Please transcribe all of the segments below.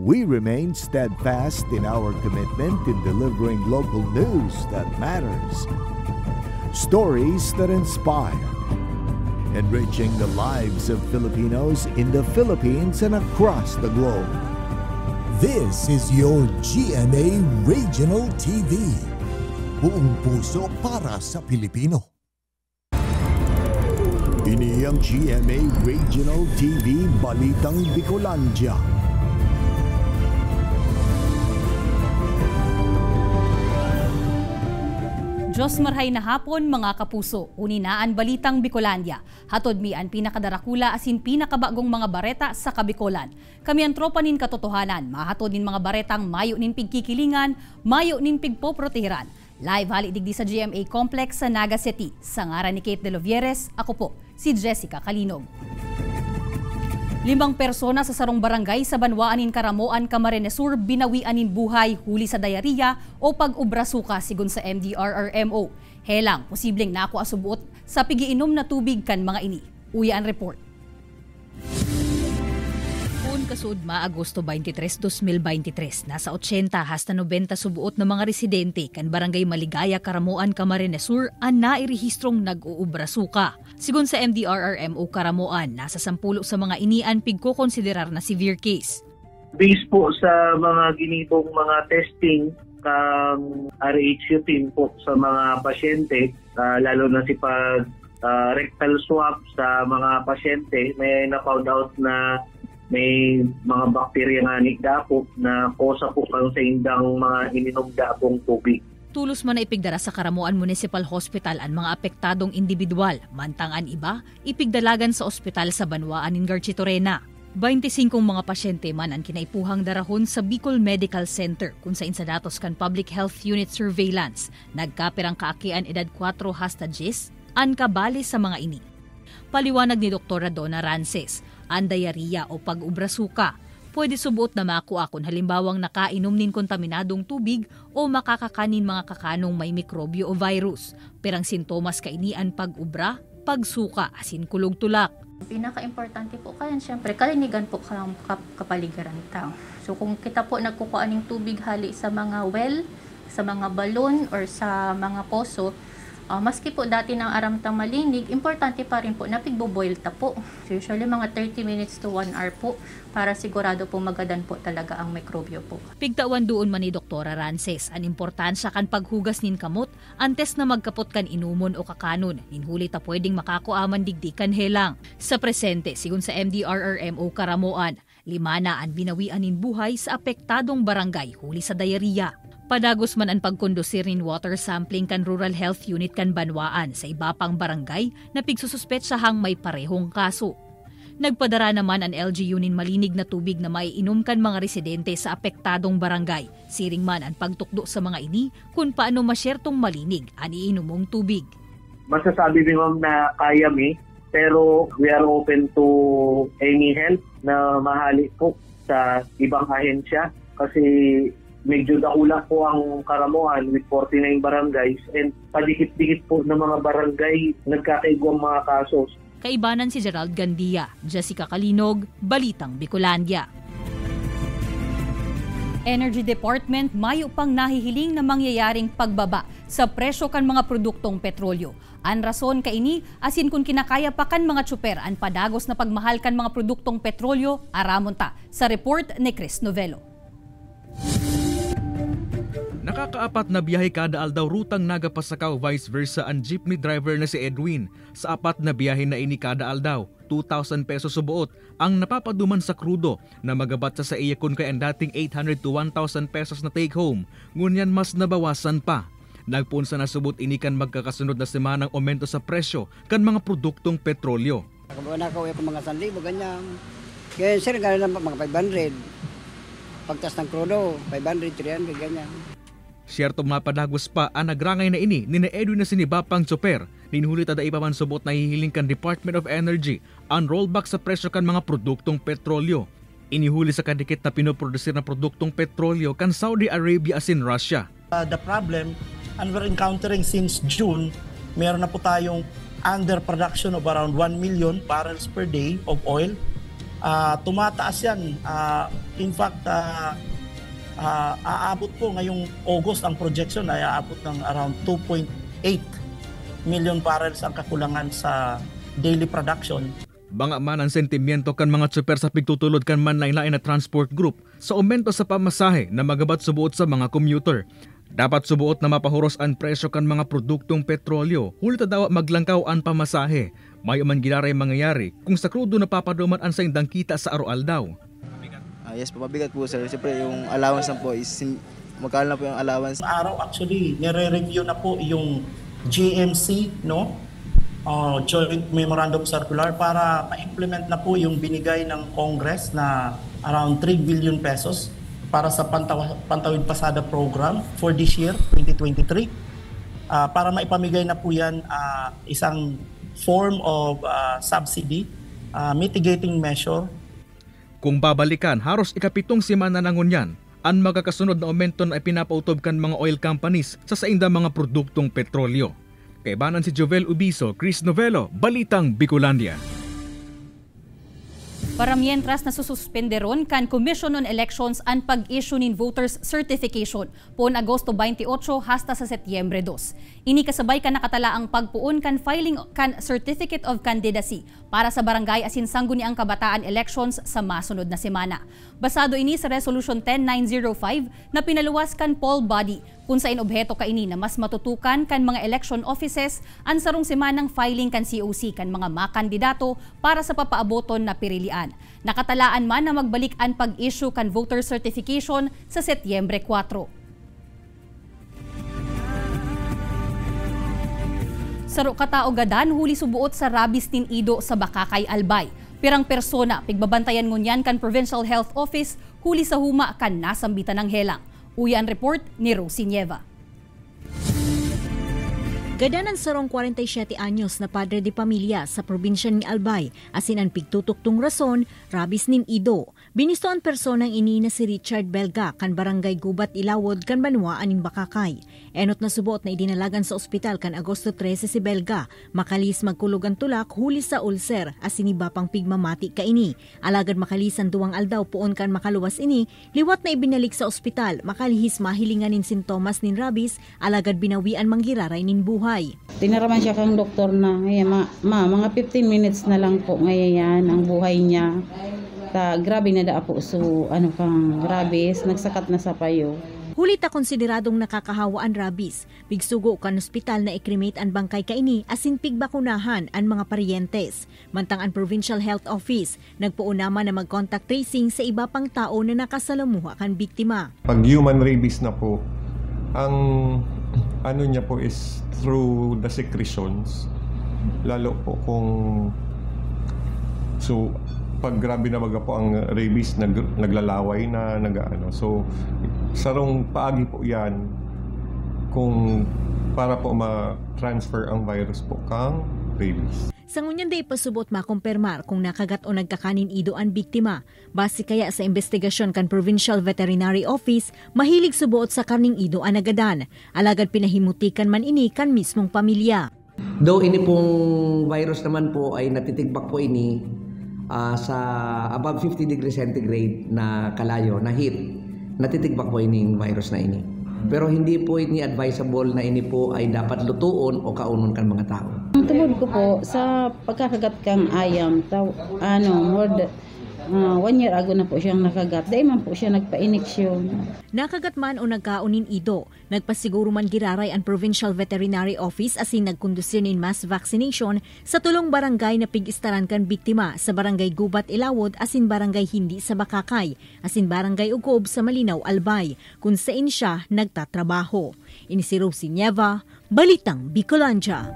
We remain steadfast in our commitment in delivering local news that matters, stories that inspire, enriching the lives of Filipinos in the Philippines and across the globe. This is your GMA Regional TV. Buong puso para sa Pilipino. Ini ang GMA Regional TV Balitang Bicolandia. Diyos marhay na hapon mga kapuso, uninaan Balitang Bicolandia. Hatod mi ang pinakadarakula asin pinakabagong mga bareta sa Kabikolan. Kami ang tropa nin katotohanan, mahatod nin mga baretang mayo nin pigkikilingan, mayo nin pigpoprotehiran. Live hali digdi sa GMA Complex sa Naga City. Sa ngaran ni Kate De Lovieres, ako po si Jessica Kalinog. 5 persona sa sarong barangay sa Banwaanin Karamoan, Camarines Sur binawianin buhay huli sa diarrhea o pag-ubrasuka sigon sa MDRRMO. Helang posibleng nako asubuot sa pigiinom na tubig kan mga ini. Uya ang report. Kasudma Agosto 23, 2023, nasa 80 hasta 90 subuot ng mga residente kan Barangay Maligaya, Karamoan, Camarines Sur ang nairehistrong nag-uubrasuka. Sigon sa MDRRMO Karamoan, nasa 10 sa mga inian pigko-konsiderar na severe case. Based po sa mga ginibong mga testing ng RHU team po sa mga pasyente, lalo na si rectal swab sa mga pasyente, may na-found out na may mga bakterya nga ni dapo na kosa po sa indang mga ininom dapong tubig. Tulos man na ipigdara sa Karamoan Municipal Hospital ang mga apektadong individual, mantangan iba, ipigdalagan sa ospital sa Banwaanin Garchitorena. 25 mga pasyente man ang kinaipuhang darahon sa Bicol Medical Center kung sa datos kan Public Health Unit Surveillance. Nagkapirang kaakian edad 4 hasta 10, ang kabali sa mga ini. Paliwanag ni Dr. Donna Rances, ang diarrhea o pag-ubrasuka pwede subuot na makuha kung halimbawang nakainom nin kontaminadong tubig o makakakanin mga kakanong may mikrobyo o virus. Perang sintomas kainian pag-ubra, pagsuka, asin kulog-tulak. Pinaka-importante po kaya siyempre kalinigan po kapaligiran tao. So kung kita po nagkukuha ng tubig hali sa mga well, sa mga balon or sa mga poso, maski po dati ng aramtang malinig, importante pa rin po na pigboboil ta po. So usually mga 30 minutes to 1 hour po para sigurado po magadan po talaga ang mikrobyo po. Pigtawan doon man ni Dr. Rances ang importansya kan paghugas nin kamot antes na magkapot kan inumon o kakanon. Ninhuli ta pwedeng makakuaman digdikan helang. Sa presente, sigun sa MDRRMO Karamoan, 5 na ang binawian nin buhay sa apektadong barangay huli sa diarrhea. Padagos man ang pagkondusir nin water sampling kan Rural Health Unit kan Banwaan sa iba pang barangay na pigsususpetsahang may parehong kaso. Nagpadara naman ang LGU nin malinig na tubig na maiinom kan mga residente sa apektadong barangay. Siring man ang pagtukdo sa mga ini kung paano masyertong malinig ang iinumong tubig. Masasabi din ma'am na kaya pero we are open to any help na mahali po sa ibang ahensya kasi medyo daula po ang Karamoan with 49 barangays and padikit-dikit po ng mga barangay nagkakaigwang mga kasos. Kaibanan si Gerald Gandia, Jessica Kalinog, Balitang Bicolandia. Energy Department mayo pang nahihiling na mangyayaring pagbaba sa presyo kan mga produktong petrolyo. Ang rason kaini asin kung kinakaya pa kan mga tsuper ang padagos na pagmahal kan mga produktong petrolyo aramon ta. Sa report ni Chris Novelo. Nakakaapat na biyahe kada aldaw rutang Naga-Pasakaw vice versa ang jeepney driver na si Edwin. Sa 4 na biyahe na ini kada aldaw, 2,000 pesos subuot ang napapaduman sa krudo na magabat sa iya kun kay ang dating 800 to 1,000 pesos na take home. Ngunyan mas nabawasan pa. Nagpunsa na subot ini kan magkakasunod na semanang aumento sa presyo kan mga produktong petrolyo. Nakauwi ko mga 1,000 ganyan. Kaya sir, gano'n lang mga 500. Pagtas ng krudo, 500, 300 ganyan. Siyerto mapadagos pa ang nagrangay na ini ni Edwin na sinibapang tsoper. Ninhuli tada ipa man subot na hihiling kan Department of Energy ang rollback sa presyo kan mga produktong petrolyo. Inihuli sa kadikit na pinoprodusir na produktong petrolyo kan Saudi Arabia asin Russia. The problem, and we're encountering since June, meron na po tayong underproduction of around 1 million barrels per day of oil. Tumataas yan In fact, aabot po ngayong August ang projection ay aabot ng around 2.8 million barrels ang kakulangan sa daily production. Banga man ang sentimiento kan mga tsuper sa pigtutulod kan man lain-lain na transport group sa aumento sa pamasahe na magabat subuot sa mga commuter. Dapat subuot na mapahuros ang presyo kan mga produktong petrolyo, hulta daw maglangkaw ang pamasahe. May man ginaray mangyayari kung sa krudo napapaduman ang sa indang kita sa aroal daw. Yes po, mabigat po sir. Siyempre yung allowance na po is magkano na po yung allowance. Araw actually, nire-review na po yung GMC, no? Joint Memorandum Circular para ma-implement na po yung binigay ng Congress na around 3 billion pesos para sa Pantawid Pasada program for this year, 2023. Para maipamigay na po yan isang form of subsidy, mitigating measure. Kung babalikan, haros ikapitong semana na ngunyan, ang magkakasunod na aumento na ipinapautob kan mga oil companies sa sainda mga produktong petrolyo. Kaibanan si Jovel Ubiso, Chris Novelo, Balitang Bicolandia. Para mientras nasususpenderon kan Commission on Elections ang pag-issue nin voters certification pon Agosto 28 hasta sa Setyembre 2. Ini kasabay kan nakatala ang pagpuon kan filing kan Certificate of Candidacy para sa barangay asin sangguniang kabataan elections sa masunod na semana. Basado ini sa Resolution 10905 na pinaluwas kan poll body kung sa inobheto kaini na mas matutukan kan mga election offices ang sarong semanang filing kan COC kan mga makandidato para sa papaaboton na pirilian. Nakatalaan man na magbalik ang pag-issue kan voter certification sa Setyembre 4. Saro kataogadan huli subuot sa rabies nin Ido sa Bakakay, Albay. Pirang persona pigbabantayan ngunyan kan Provincial Health Office huli sa huma kan nasambitan ng helang. Uyan report ni Rosie Nieva. Gadanan sarong 47 anyos na padre de pamilya sa probinsya ni Albay, asin ang pigtutuktong rason, rabis nin Ido. Binisto ang personang ini na si Richard Belga kan barangay Gubat Ilawod kan Banwa aning Bakakay. Enot na subuot na idinalagan sa ospital kan Agosto 13 si Belga, makalis magkulugan tulak huli sa ulcer, asin iba pang pigmamati ka ini. Alagad makalisan duwang aldaw poon kan makaluwas ini, liwat na ibinalik sa ospital, makalihis mahilingan nin sintomas nin rabis, alagad binawian manggiraray nin buhay. Tinaraman siya kang doktor na, mga 15 minutes na lang po ngayon ang buhay niya. Grabe na da po, so kang rabis, nagsakat na sa payo. Huli ta konsideradong nakakahawa ang rabis, bigsugo kan ospital na i-cremate ang bangkay kaini asin pigbakunahan ang mga paryentes. Mantang ang Provincial Health Office, nagpuunama na mag-contact tracing sa iba pang tao na nakasalamuha kan biktima. Pag human rabies na po, ang niya po is through the secretions, lalo po kung pag grabe na baga po ang rabies naglalaway na so sarong paagi po yan kung para po ma-transfer ang virus po kang rabies. Sa ngunyan day pasubot makumpirmar kung nakagat o nagkakanin Ido ang biktima. Base kaya sa investigasyon kan Provincial Veterinary Office, mahilig subuot sa karning Ido ang nagadan. Alagad pinahimutikan man ini kan mismong pamilya. Though ini pong virus naman po ay natitigbak po ini sa above 50 degrees centigrade na kalayo, na heat, natitigbak po ini virus na ini. Pero hindi po ini advisable na ini po ay dapat lutuon o kaunon kan mga tao. Ang tubod ko po sa pagkakagat kang ayam, more than 1 year ago na po siyang nakagat. Dahil man po siya nagpa-iniksyon. Nakagat man o nagkaunin Ido, nagpasiguro man giraray ang Provincial Veterinary Office asin nagkondusir nin mass vaccination sa tulong barangay na pig-istaran kan biktima sa barangay Gubat Ilawod asin barangay Hindi sa Bakakay, asin barangay Ugob sa Malinaw, Albay, kung saan siya nagtatrabaho. Ini si Rosie Nieva, Balitang Bicolandia.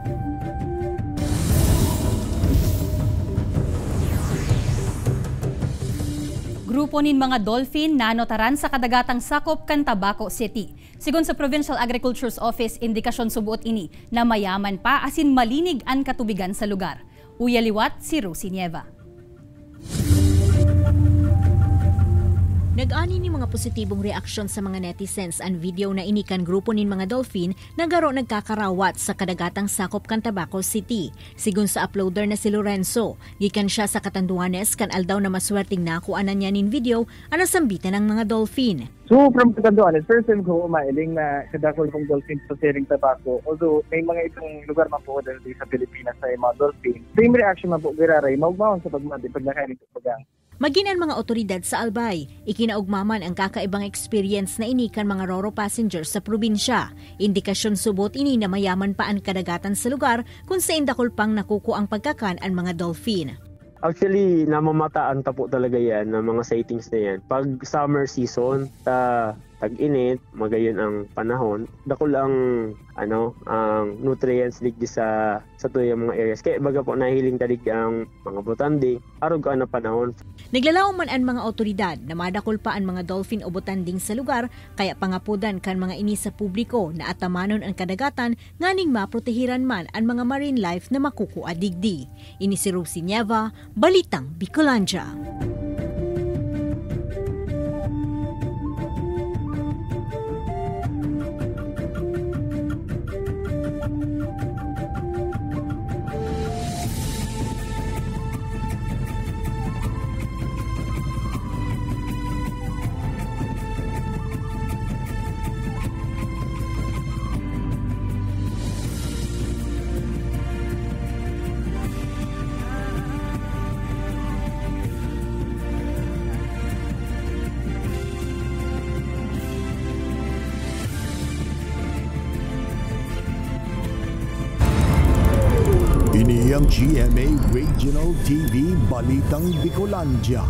Grupo nin mga dolphin nanotaran sa kadagatang sakop kan Tabaco City. Sigon sa Provincial Agriculture's Office, indikasyon subuot ini na mayaman pa asin malinig ang katubigan sa lugar. Uyaliwat si Rosie Nieva. Nag-ani ni mga positibong reaksyon sa mga netizens ang video na inikan grupo nin mga dolphin na garo nagkakarawat sa kadagatang sakop kan Tabaco City. Sigun sa uploader na si Lorenzo, gikan siya sa Catanduanes kan aldaw na maswerteng nakuanan niya nin video ang nasambitan ng mga dolphin. So from Catanduanes, first time ko umailing na kadakol kong dolphin sa Siring Tabaco. Although may mga itong lugar man po dito sa Pilipinas sa mga dolphin. Same reaction man po giraray, maugmahon sa pagmati pag nakainin ko pagang. Maginan mga otoridad sa Albay, ikinaugmaman ang kakaibang experience na inikan mga Roro passengers sa probinsya. Indikasyon subot ini na mayaman pa ang kadagatan sa lugar kung sa indakol pang nakuko ang pagkakan ang mga dolphin. Actually, namamataan ta po talaga yan ng mga sightings na yan. Pag summer season, tag-init, magayon ang panahon, dakol ang ang nutrients digdi sa tuyang mga areas. Kaya baga po nahiling tadig ang mga botanding, arog ka na panahon. Naglalaw man ang mga otoridad na madakol pa ang mga dolphin o botanding sa lugar, kaya pangapudan kan mga ini sa publiko na atamanon ang kadagatan nganing maprotehiran man ang mga marine life na makukuha digdi. Ini si Rosie Nieva, Balitang Bicolandia. Ini ang GMA Regional TV Balitang Bicolandia.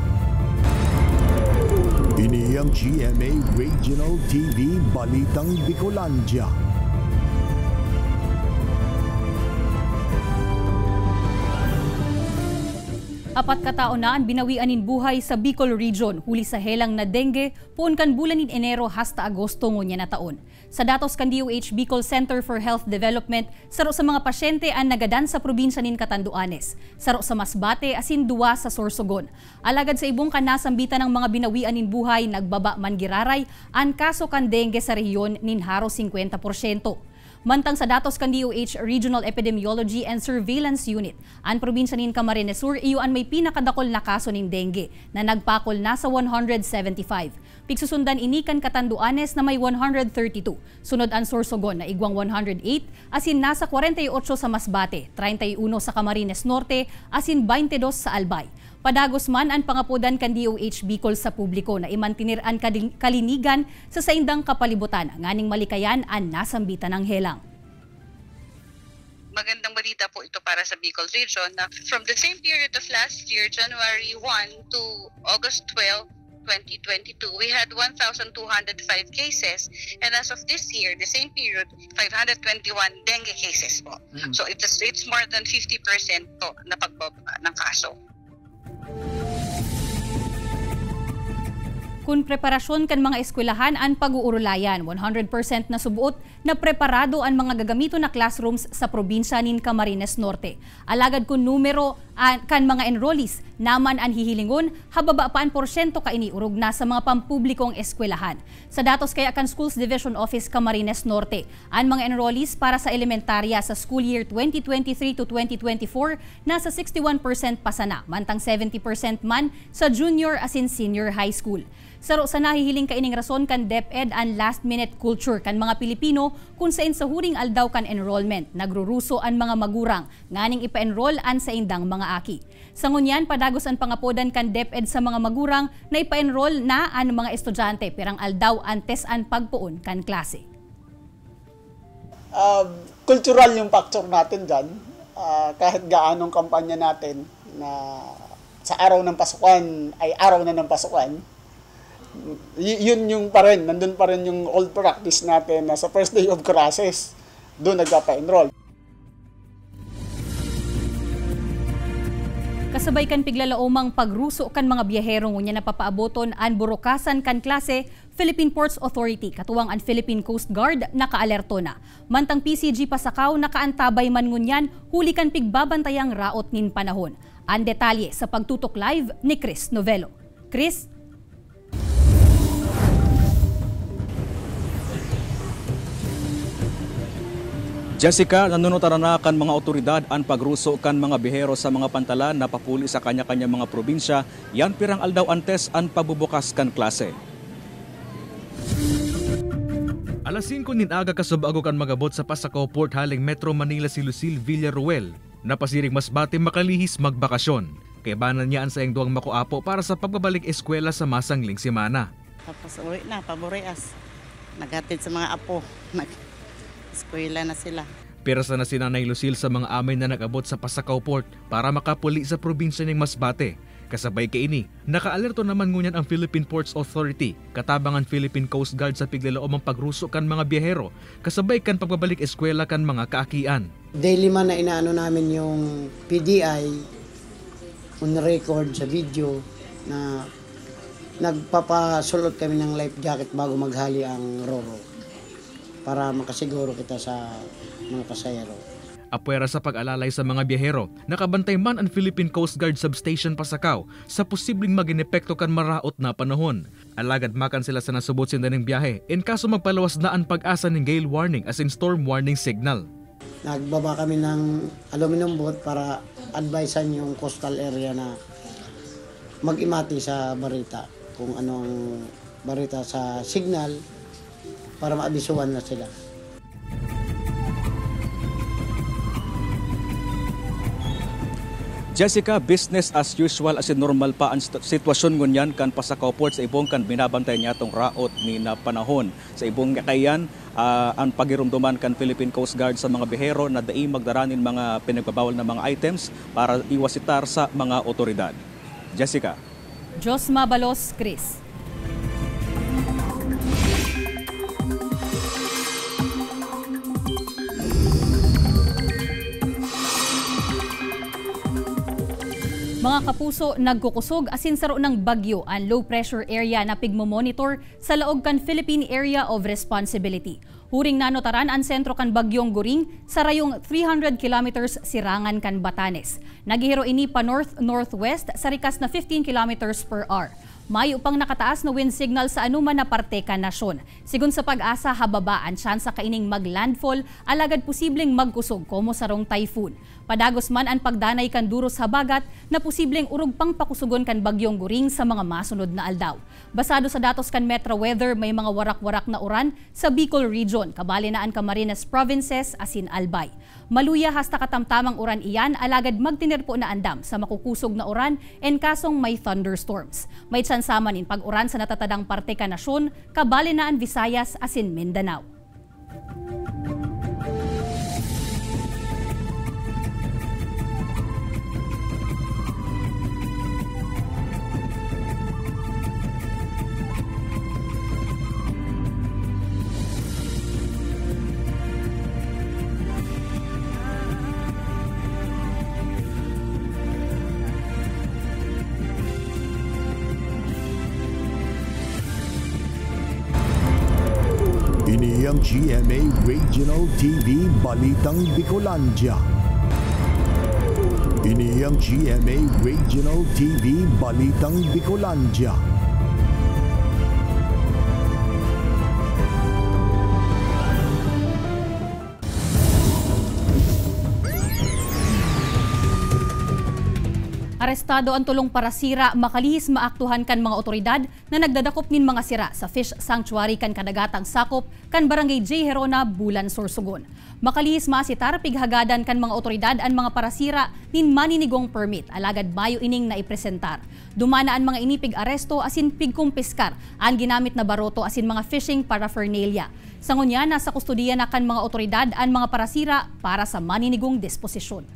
Ini ang GMA Regional TV Balitang Bicolandia. Apat ka taon na ang binawianin buhay sa Bicol Region huli sa helang na dengue puon kan bulan nin Enero hasta Agosto ngunya na taon. Sa datos kan DOH Bicol Center for Health Development, saro sa mga pasyente ang nagadan sa probinsya nin Catanduanes, saro sa Masbate asin duwa sa Sorsogon. Alagad sa ibong kanasambitan ng mga binawianin buhay, nagbaba man giraray ang kaso kan dengue sa rehiyon nin haro 50%. Mantang sa datos kan DOH Regional Epidemiology and Surveillance Unit, ang probinsya nin Camarines Sur iyon may pinakadakol na kaso nin dengue na nagpakol na sa 175. Pigsusundan ini kan Catanduanes na may 132, sunod ang Sorsogon na igwang 108, asin nasa 48 sa Masbate, 31 sa Camarines Norte, asin 22 sa Albay. Padagos man ang pangapudan kan DOH Bicol sa publiko na imantinir ang kalinigan sa saindang kapalibutan, nganing malikayan ang nasambitan ng helang. Magandang balita po ito para sa Bicol Region na from the same period of last year, January 1 to August 12, 2022, we had 1,205 cases, and as of this year, the same period, 521 dengue cases po. So it's more than 50% po na pagbaba ng kaso. Kung preparasyon kan mga eskwelahan ang pag-uurulayan, 100% na subuot na preparado ang mga gagamito na classrooms sa probinsya nin Camarines Norte. Alagad kung numero kan mga enrollees naman ang hihilingon, hababa pa ang porsyento ka iniurog na sa mga pampublikong eskwelahan. Sa datos kaya kan Schools Division Office Camarines Norte, ang mga enrollees para sa elementarya sa school year 2023 to 2024 nasa 61% pasana, mantang 70% man sa junior asin senior high school. Saro sa nahihiling kaining rason kan DepEd ang last-minute culture kan mga Pilipino kung saan sa huring aldaw kan enrollment, nagruruso ang mga magurang, nganing ipa-enroll an sa indang mga aki. Sa ngunyan, padagos ang pangapodan kan DepEd sa mga magurang na ipa-enroll na ang mga estudyante, pirang aldaw antes ang pagpuon kan klase. Cultural yung factor natin dyan, kahit gaanong kampanya natin na sa araw ng pasukan ay araw na ng pasukan, yun yung pa rin, nandun pa rin yung old practice natin na sa first day of classes, doon nagpapa-enroll. Kasabay kan piglalaomang pagruso kan mga biyahero ngunya napapaaboton ang burokasan kan klase, Philippine Ports Authority katuwang ang Philippine Coast Guard nakaalerto na. Mantang PCG Pasakaw nakaantabay man ngunyan huli kan pigbabantayang raot nin panahon. Ang detalye sa pagtutok live ni Chris Novelo. Chris? Jessica, nanunutara na kan mga otoridad ang pagruso kan mga bihero sa mga pantalan na papuli sa kanya-kanya mga probinsya, yan pirang aldaw antes ang pagbubukas kan klase. Alas 5 ninaga kasabago kan magabot sa Pasakaw Port haling Metro Manila si Lucille Villaruel. Napasiring Masbate makalihis magbakasyon. Kaya banan niya ang sayang duwang makuapo para sa pagbabalik eskwela sa masangling simana. Tapos uwi na, paboreas. Naghatid sa mga apo. Eskwela na sila. Pirasa na si Nanay Lucille sa mga amin na nag-abot sa Pasakaw Port para makapuli sa probinsya ng Masbate. Kasabay kaini, nakaalerto naman ngunyan ang Philippine Ports Authority, katabang ang Philippine Coast Guard sa piglalaom ang pagruso kan mga biyahero, kasabay kan pagbabalik eskwela kan mga kaakian. Daily man na inaano namin yung PDI on record sa video na nagpapasulot kami ng life jacket bago maghali ang Roro para makasiguro kita sa mga pasahero. Apwera sa pag-alalay sa mga biyahero, nakabantay man ang Philippine Coast Guard Substation Pasakaw sa posibleng maginepekto kan maraot na panahon. Alagad makan sila sa nasubot sinda ng biyahe in kaso magpalawas na ang pag-asa ng gale warning as in storm warning signal. Nagbaba kami ng aluminum boat para advisean yung coastal area na mag-imati sa barita kung ano ang barita sa signal para maabisuhan na sila. Jessica, business as usual as in normal pa ang sitwasyon ngunyan kan Pasakaw Port sa ibong kan binabantay niya tong raot ni na panahon. Sa ibong kakayan, ang pagirumduman kan Philippine Coast Guard sa mga bihero na dai magdaranin mga pinagbabawal na mga items para iwasitar sa mga otoridad. Jessica. Josma Balos, Chris. Mga kapuso, nagkukusog asin saro ng bagyo ang low pressure area na pigmo-monitor sa laog kan Philippine Area of Responsibility. Huring nanotaran ang sentro kan bagyong Guring sa rayong 300 kilometers sirangan kan Batanes. Nagihiro ini pa north-northwest sa rikas na 15 kilometers per hour. Mayo pang nakataas na wind signal sa anuman na parte kan nasyon. Sigun sa pag-asa, hababa ang tsansa kaining maglandfall, alagad posibleng magkusog komo sarong typhoon. Padagos man ang pagdanay kan duros habagat na posibleng urog pang pakusugon kan bagyong Guring sa mga masunod na aldaw. Basado sa datos kan Metro Weather, may mga warak-warak na uran sa Bicol Region, kabali na ang Camarines Provinces asin Albay. Maluya hasta katamtamang uran iyan, alagad magtinirpo na andam sa makukusog na uran en kasong may thunderstorms. May tsansaman in pag-uran sa natatadang parte ka nasyon, kabali na ang Visayas asin Mindanao. Ini ang GMA Regional TV Balitang Bicolandia. Ini ang GMA Regional TV Balitang Bicolandia. Arestado ang tulong para sira, makalihis maaktuhan kan mga otoridad na nagdadakop nin mga sira sa fish sanctuary kan kadagatang sakop kan Barangay J. Herona, Bulan, Sorsogon. Makalihis maasitar pighagadan kan mga otoridad ang mga parasira nin maninigong permit, alagad mayo ining na ipresentar. Dumana ang mga inipig aresto asin pigkumpiskar ang ginamit na baroto asin mga fishing paraphernalia. Sangunya nasa kustodiya na kan mga otoridad ang mga parasira para sa maninigong disposisyon.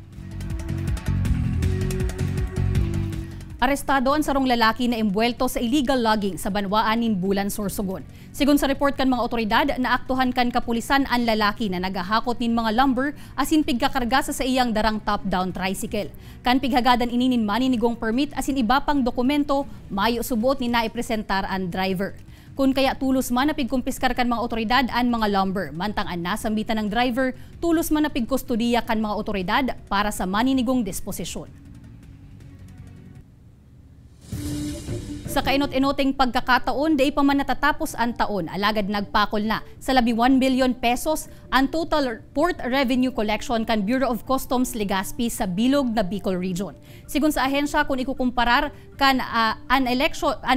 Arestado ang sarong lalaki na imbuelto sa illegal logging sa Banwaan nin Bulan, Sorsogon. Sigun sa report kan mga otoridad, naaktuhan kan kapulisan ang lalaki na nagahakot nin mga lumber asin pigkakarga sa iyang darang top-down tricycle. Kan pighagadan ini nin maninigong permit asin iba pang dokumento, mayo subuot ni naipresentar ang driver. Kung kaya tulos man na pigkumpiskar kan mga otoridad ang mga lumber, mantang ang nasambitan ng driver, tulos man na pigkustodiya kan mga otoridad para sa maninigong disposisyon. Sa kainot-inoting pagkakataon, di pa man natatapos ang taon, alagad nagpakol na sa 11 billion pesos ang total port revenue collection kan Bureau of Customs Legazpi sa bilog na Bicol Region. Sigun sa ahensya, kung ikukumparar kan an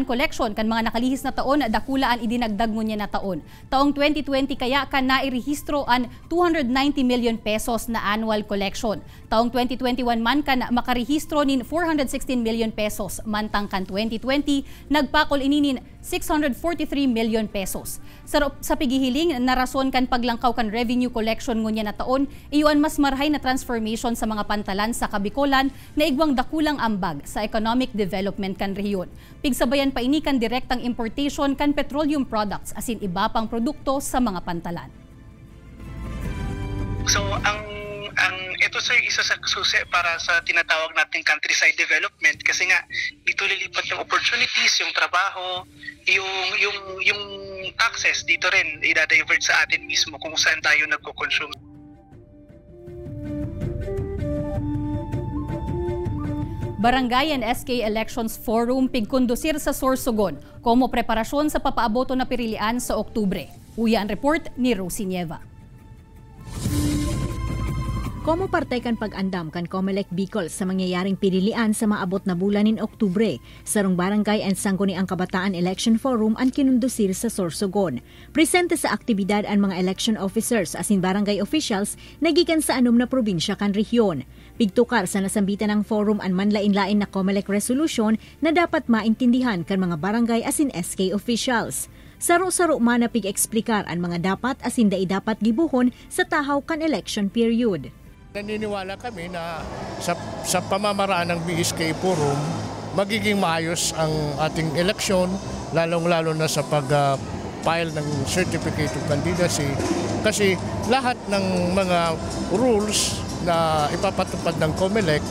collection kan mga nakalihis na taon, dakula ang idinagdag niya na taon. Taong 2020 kaya kan nairehistro an 290 million pesos na annual collection. Taong 2021 man kan makarehistro nin 416 million pesos, mantang kan 2020 nagpakol ininin 643 million pesos. Sa pigihiling na rason kan paglangkaw kan revenue collection ngunya na taon, iyon mas marhay na transformation sa mga pantalan sa Kabikolan na igwang dakulang ambag sa economic development kan rehiyon. Pigsabayan pa ini kan direktang importation kan petroleum products asin iba pang produkto sa mga pantalan. So ito sir, isa sa susi para sa tinatawag nating countryside development kasi nga dito lilipat yung opportunities, yung trabaho, yung taxes dito rin i-divert sa atin mismo kung saan tayo nagko-consume. Barangay and SK Elections Forum pigkondusir sa Sorsogon como preparasyon sa papaaboto na pirilian sa Oktubre. Uya ang report ni Rosie Nieva. Komo partay kan pag-andam kan Comelec Bicol sa mangyayaring pirilian sa maabot na bulan nin Oktubre. Sarong Barangay and Sangguniang Kabataan Election Forum ang kinundusir sa Sorsogon. Presente sa aktibidad ang mga election officers asin barangay officials nagikan sa anom na probinsya kan rehiyon. Pigtukar sa nasambitan ng forum ang manlain-lain na Comelec resolution na dapat maintindihan kan mga barangay asin SK officials. Saro-saro man na pig-eksplikar ang mga dapat asin dapat gibuhon sa tahaw kan election period. Naniniwala kami na sa pamamaraan ng BSK Forum, magiging maayos ang ating eleksyon, lalong-lalo na sa pag-file ng Certificate of Candidacy. Kasi lahat ng mga rules na ipapatupad ng Comelec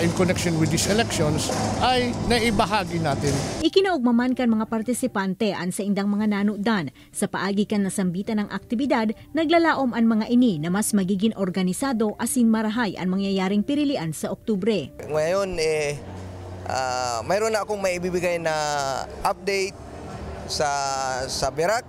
in connection with these elections ay naibahagi natin. Ikinaugmaman kan mga partisipante an sa indang mga nanudan sa paagi kan nasambitan ng aktibidad, naglalaom ang mga ini na mas magiging organisado asin marahay ang mangyayaring pirilian sa Oktubre. Ngayon mayroon na akong maibibigay na update sa BERAC,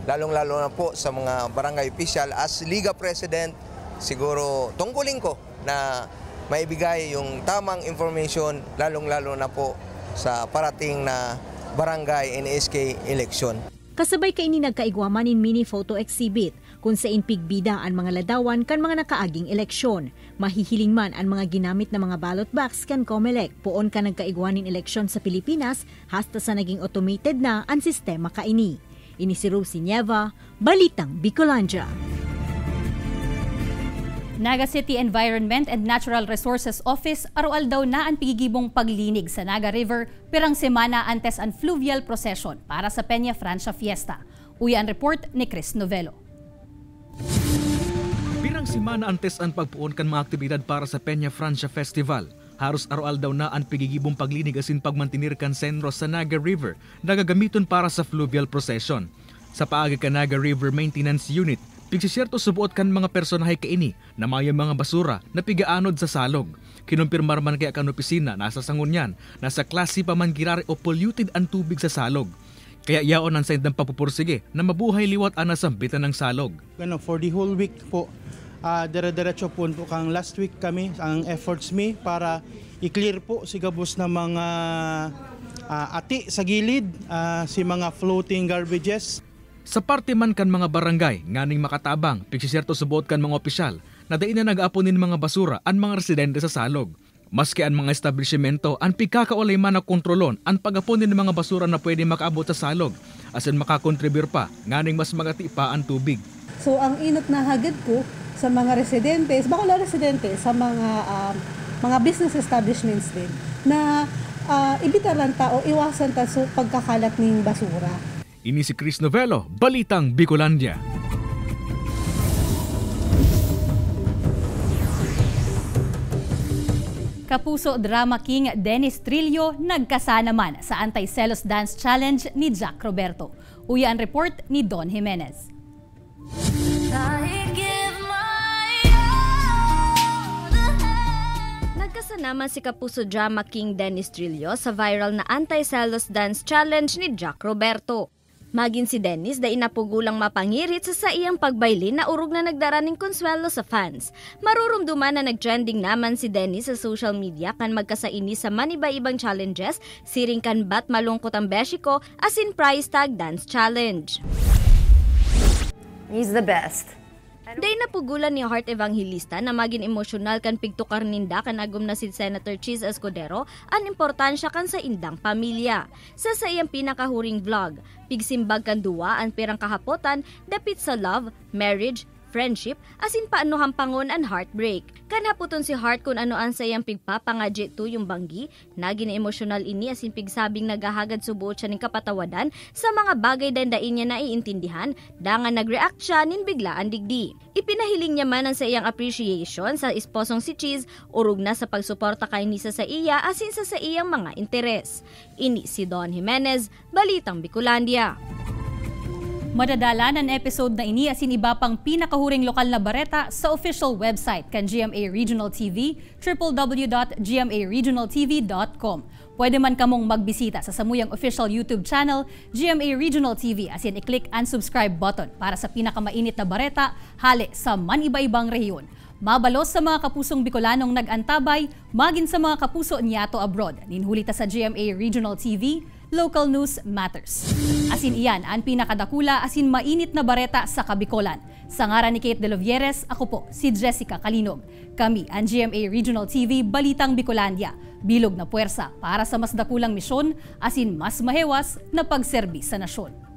lalong-lalo na po sa mga barangay official. As Liga President, siguro tungkulin ko na maibigay yung tamang information, lalong-lalo na po sa parating na barangay and SK election. Kasabay kay ini nagkaigwaman in mini photo exhibit kung sa inpigbida ang mga ladawan kan mga nakaaging eleksyon. Mahihiling man ang mga ginamit na mga ballot box kan Comelec poon ka nagkaigwanin eleksyon sa Pilipinas hasta sa naging automated na ang sistema kaini. Ini si Rosie Nieva, Balitang Bicolandia. Naga City Environment and Natural Resources Office arual daw na ang pigigibong paglinig sa Naga River pirang semana antes ang fluvial procession para sa Peña Francia Fiesta. Uya ang report ni Chris Novelo. Pirang semana antes ang pagpuon kan mga aktibidad para sa Peña Francia Festival. Haros arual daw na ang pigigibong paglinig asin pagmantinir kan senro sa Naga River na gagamiton para sa fluvial procession. Sa paagi kan Naga River Maintenance Unit, pigsisyerto subuot kan mga personahe kaini na may mga basura na pigaanod sa salog. Kinumpirmar man kaya kan opisina nasa sangunyan, nasa klase pa man girari o polluted ang tubig sa salog. Kaya yaon ang sendang papupursige na mabuhay liwat ang nasambitan ng salog. For the whole week po, dire-diretso po kang last week kami, ang efforts mi para i-clear po si gabos na mga ati sa gilid, si mga floating garbages. Sa parte man kan mga barangay, nganing makatabang, pigsiserto subuot kan mga opisyal, na dain na nag-aaponin mga basura ang mga residente sa salog. Maski ang mga establishmento, ang pigkakaulay man na kontrolon ang pag-aponin ng mga basura na pwede makaabot sa salog, asin makakontribute pa, nganing mas magati pa ang tubig. So ang inot na hagad ko sa mga residente, bako na residente, sa mga business establishments din, na ibitar lang tao, iwasan ta sa pagkakalat ng basura. Ini si Chris Novelo, Balitang Bicolandia. Kapuso Drama King Dennis Trillo nagkasanaman sa Anti-Celos Dance Challenge ni Jack Roberto. Uya ang report ni Don Jimenez. Nagkasanaman si Kapuso Drama King Dennis Trillo sa viral na anti-selos dance challenge ni Jack Roberto. Magin si Dennis da inapugulang mapangirit sa iyang pagbaylin na urog na nagdara ning konsuelo sa fans. Marurumduman na nagtrending naman si Dennis sa social media kan magkasaini sa maniba-ibang challenges, siring kan bat malungkot ang beshiko asin prize tag dance challenge. He's the best. Day napugulan ni Heart Evangelista na maging emosyonal kan pigtukar ninda kan agom na si Senator Cheese Escudero ang importansya kan sa indang pamilya. Sa iyang pinakahuring vlog, pigsimbag kan duwa ang pirang kahapotan dapit sa love, marriage, friendship, asin paano hampangon ang heartbreak. Kanhaputon si Heart kung ano ang sayang pigpapangadje to yung banggi, naging emosyonal ini asin pigsabing nagahagad subuot siya ng kapatawadan sa mga bagay dandain niya na iintindihan, dangan nag-react siya nin biglaan digdi. Ipinahiling niya man ang sa iyang appreciation sa esposong si Cheese, urog na sa pagsuporta kay Nisa sa iya asin sa iyang mga interes. Ini si Don Jimenez, Balitang Bicolandia. Madadala ng episode na ini asin iba pang pinakahuring lokal na bareta sa official website kan GMA Regional TV, www.gmaregionaltv.com. Pwede man kamong magbisita sa samuyang official YouTube channel, GMA Regional TV, asin i-click ang subscribe button para sa pinakamainit na bareta hali sa maniba-ibang rehiyon. Mabalos sa mga kapusong Bicolanong nag-antabay, magin sa mga kapuso niyato abroad. Ninhulita sa GMA Regional TV, Local News Matters. Asin iyan ang pinakadakula asin mainit na bareta sa Kabikolan. Sa ngaran ni Kate De Lovieres, ako po si Jessica Kalinog. Kami ang GMA Regional TV Balitang Bicolandia. Bilog na puwersa para sa mas dakulang misyon asin mas mahewas na pagserbi sa nasyon.